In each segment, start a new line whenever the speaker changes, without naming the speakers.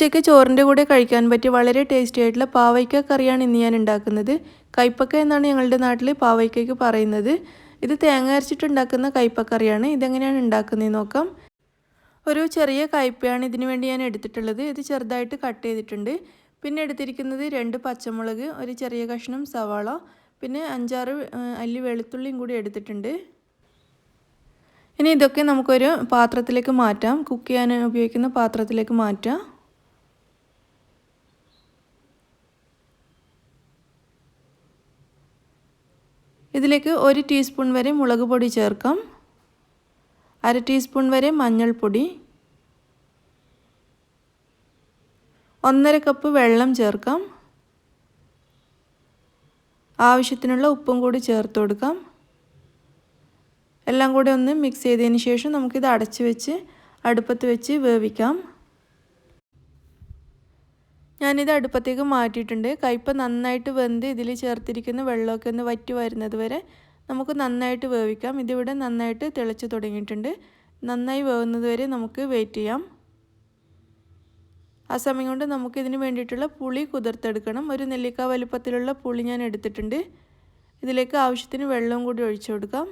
ഉച്ചയ്ക്ക് ചോറിൻ്റെ കൂടെ കഴിക്കാൻ പറ്റിയ വളരെ ടേസ്റ്റി ആയിട്ടുള്ള പാവയ്ക്ക കറിയാണ് ഇന്ന് ഞാൻ ഉണ്ടാക്കുന്നത്. കൈപ്പക്ക എന്നാണ് ഞങ്ങളുടെ നാട്ടിൽ പാവയ്ക്കയ്ക്ക് പറയുന്നത്. ഇത് തേങ്ങ അരച്ചിട്ടുണ്ടാക്കുന്ന കൈപ്പക്കറിയാണ്. ഇതെങ്ങനെയാണ് ഉണ്ടാക്കുന്നതെന്ന് നോക്കാം. ഒരു ചെറിയ കയ്പ്പയാണ് ഇതിനു വേണ്ടി ഞാൻ എടുത്തിട്ടുള്ളത്. ഇത് ചെറുതായിട്ട് കട്ട് ചെയ്തിട്ടുണ്ട്. പിന്നെ എടുത്തിരിക്കുന്നത് 2 പച്ചമുളക്, ഒരു ചെറിയ കഷ്ണം സവാള, പിന്നെ 5-6 അല്ലി വെളുത്തുള്ളിയും കൂടി എടുത്തിട്ടുണ്ട്. ഇനി ഇതൊക്കെ നമുക്കൊരു പാത്രത്തിലേക്ക് മാറ്റാം. കുക്ക് ചെയ്യാൻ ഉപയോഗിക്കുന്ന പാത്രത്തിലേക്ക് മാറ്റാം. ഇതിലേക്ക് 1 ടീസ്പൂൺ വരെ മുളക് പൊടി ചേർക്കാം. 1/2 ടീസ്പൂൺ വരെ മഞ്ഞൾപ്പൊടി, 1/2 കപ്പ് വെള്ളം ചേർക്കാം. ആവശ്യത്തിനുള്ള ഉപ്പും കൂടി ചേർത്ത് കൊടുക്കാം. എല്ലാം കൂടി ഒന്ന് മിക്സ് ചെയ്തതിന് ശേഷം നമുക്കിത് അടച്ച് വെച്ച് അടുപ്പത്ത് വെച്ച് വേവിക്കാം. ഞാനിത് അടുപ്പത്തേക്ക് മാറ്റിയിട്ടുണ്ട്. കയ്പ്പ നന്നായിട്ട് വെന്ത് ഇതിൽ ചേർത്തിരിക്കുന്ന വെള്ളമൊക്കെ ഒന്ന് വറ്റി വരുന്നത് വരെ നമുക്ക് നന്നായിട്ട് വേവിക്കാം. ഇതിവിടെ നന്നായിട്ട് തിളച്ച് തുടങ്ങിയിട്ടുണ്ട്. നന്നായി വേവുന്നത് വരെ നമുക്ക് വെയിറ്റ് ചെയ്യാം. ആ സമയം കൊണ്ട് നമുക്കിതിന് വേണ്ടിയിട്ടുള്ള പുളി കുതിർത്തെടുക്കണം. ഒരു നെല്ലിക്ക വലുപ്പത്തിലുള്ള പുളി ഞാൻ എടുത്തിട്ടുണ്ട്. ഇതിലേക്ക് ആവശ്യത്തിന് വെള്ളവും കൂടി ഒഴിച്ചു കൊടുക്കാം.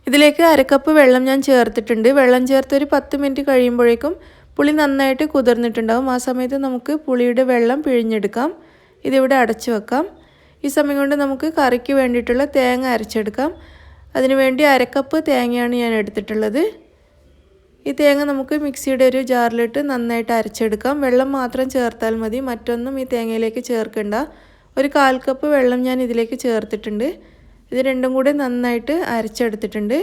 ഇതിലേക്ക് 1/2 കപ്പ് വെള്ളം ഞാൻ ചേർത്തിട്ടുണ്ട്. വെള്ളം ചേർത്ത് ഒരു 10 മിനിറ്റ് കഴിയുമ്പോഴേക്കും പുളി നന്നായിട്ട് കുതിർന്നിട്ടുണ്ടാകും. ആ സമയത്ത് നമുക്ക് പുളിയുടെ വെള്ളം പിഴിഞ്ഞെടുക്കാം. ഇതിവിടെ അടച്ചു വെക്കാം. ഈ സമയം കൊണ്ട് നമുക്ക് കറിക്ക് വേണ്ടിയിട്ടുള്ള തേങ്ങ അരച്ചെടുക്കാം. അതിനുവേണ്ടി 1/2 കപ്പ് തേങ്ങയാണ് ഞാൻ എടുത്തിട്ടുള്ളത്. ഈ തേങ്ങ നമുക്ക് മിക്സിയുടെ ഒരു ജാറിലിട്ട് നന്നായിട്ട് അരച്ചെടുക്കാം. വെള്ളം മാത്രം ചേർത്താൽ മതി, മറ്റൊന്നും ഈ തേങ്ങയിലേക്ക് ചേർക്കണ്ട. ഒരു 1/4 കപ്പ് വെള്ളം ഞാൻ ഇതിലേക്ക് ചേർത്തിട്ടുണ്ട്. ഇത് രണ്ടും കൂടെ നന്നായിട്ട് അരച്ചെടുത്തിട്ടുണ്ട്.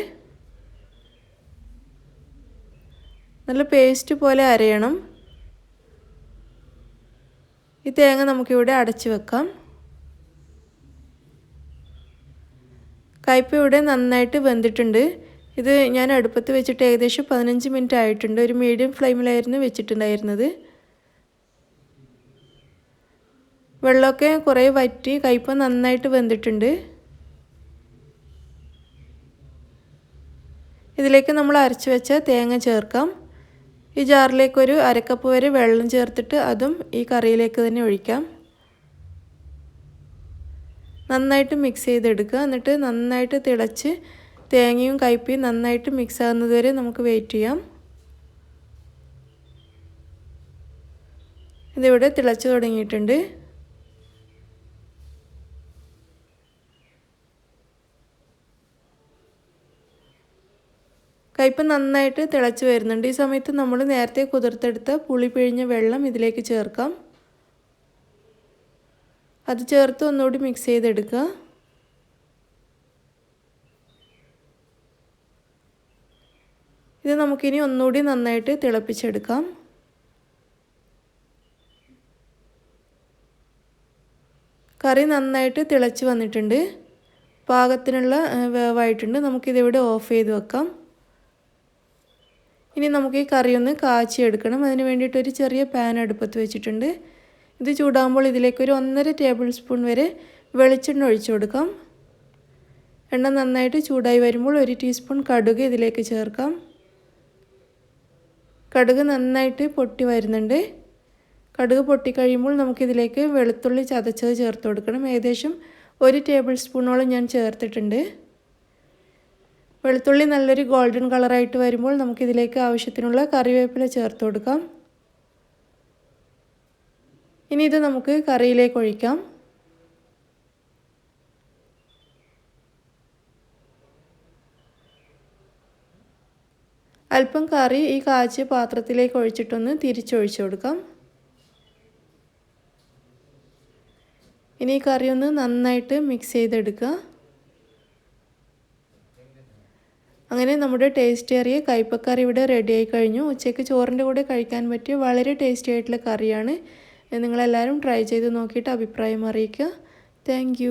നല്ല പേസ്റ്റ് പോലെ അരയണം. ഈ തേങ്ങ നമുക്കിവിടെ അടച്ചു വെക്കാം. കയ്പ്പ ഇവിടെ നന്നായിട്ട് വെന്തിട്ടുണ്ട്. ഇത് ഞാൻ അടുപ്പത്ത് വെച്ചിട്ട് ഏകദേശം 15 മിനിറ്റ് ആയിട്ടുണ്ട്. ഒരു മീഡിയം ഫ്ലെയിമിലായിരുന്നു വെച്ചിട്ടുണ്ടായിരുന്നത്. വെള്ളമൊക്കെ കുറേ വറ്റി കയ്പ്പ നന്നായിട്ട് വെന്തിട്ടുണ്ട്. ഇതിലേക്ക് നമ്മൾ അരച്ചു വെച്ച തേങ്ങ ചേർക്കാം. ഈ ജാറിലേക്ക് ഒരു 1/2 കപ്പ് വരെ വെള്ളം ചേർത്തിട്ട് അതും ഈ കറിയിലേക്ക് തന്നെ ഒഴിക്കാം. നന്നായിട്ട് മിക്സ് ചെയ്തെടുക്കുക. എന്നിട്ട് നന്നായിട്ട് തിളച്ച് തേങ്ങയും കയ്പ്പയും നന്നായിട്ട് മിക്സ് ആകുന്നത് വരെ നമുക്ക് വെയിറ്റ് ചെയ്യാം. ഇതിവിടെ തിളച്ച് തുടങ്ങിയിട്ടുണ്ട്. കയ്പ്പ നന്നായിട്ട് തിളച്ച് വരുന്നുണ്ട്. ഈ സമയത്ത് നമ്മൾ നേരത്തെ കുതിർത്തെടുത്ത പുളി പിഴിഞ്ഞ വെള്ളം ഇതിലേക്ക് ചേർക്കാം. അത് ചേർത്ത് ഒന്നുകൂടി മിക്സ് ചെയ്തെടുക്കുക. ഇത് നമുക്കിനി ഒന്നുകൂടി നന്നായിട്ട് തിളപ്പിച്ചെടുക്കാം. കറി നന്നായിട്ട് തിളച്ച് വന്നിട്ടുണ്ട്. പാകത്തിനുള്ള വേവായിട്ടുണ്ട്. നമുക്കിതിവിടെ ഓഫ് ചെയ്ത് വെക്കാം. ഇനി നമുക്ക് ഈ കറി ഒന്ന് കാച്ചിയെടുക്കണം. അതിന് വേണ്ടിയിട്ട് ഒരു ചെറിയ പാൻ അടുപ്പത്ത് വെച്ചിട്ടുണ്ട്. ഇത് ചൂടാകുമ്പോൾ ഇതിലേക്ക് ഒരു 1.5 ടേബിൾ സ്പൂൺ വരെ വെളിച്ചെണ്ണ ഒഴിച്ചു കൊടുക്കാം. എണ്ണ നന്നായിട്ട് ചൂടായി വരുമ്പോൾ 1 ടീസ്പൂൺ കടുക് ഇതിലേക്ക് ചേർക്കാം. കടുക് നന്നായിട്ട് പൊട്ടി വരുന്നുണ്ട്. കടുക് പൊട്ടിക്കഴിയുമ്പോൾ നമുക്കിതിലേക്ക് വെളുത്തുള്ളി ചതച്ചത് ചേർത്ത് കൊടുക്കണം. ഏകദേശം 1 ടേബിൾ സ്പൂണോളം ഞാൻ ചേർത്തിട്ടുണ്ട്. വെളുത്തുള്ളി നല്ലൊരു ഗോൾഡൻ കളറായിട്ട് വരുമ്പോൾ നമുക്കിതിലേക്ക് ആവശ്യത്തിനുള്ള കറിവേപ്പില ചേർത്ത് കൊടുക്കാം. ഇനി ഇത് നമുക്ക് കറിയിലേക്ക് ഒഴിക്കാം. അല്പം കറി ഈ കാച്ചിയ പാത്രത്തിലേക്ക് ഒഴിച്ചിട്ടൊന്ന് തിരിച്ചൊഴിച്ചു കൊടുക്കാം. ഇനി ഈ കറി ഒന്ന് നന്നായിട്ട് മിക്സ് ചെയ്തെടുക്കുക. അങ്ങനെ നമ്മുടെ ടേസ്റ്റിയേറിയ കയ്പ്പക്കറി ഇവിടെ റെഡിയായി കഴിഞ്ഞു. ഉച്ചയ്ക്ക് ചോറിൻ്റെ കൂടെ കഴിക്കാൻ പറ്റിയ വളരെ ടേസ്റ്റി ആയിട്ടുള്ള കറിയാണ്. നിങ്ങളെല്ലാവരും ട്രൈ ചെയ്ത് നോക്കിയിട്ട് അഭിപ്രായം അറിയിക്കുക. താങ്ക്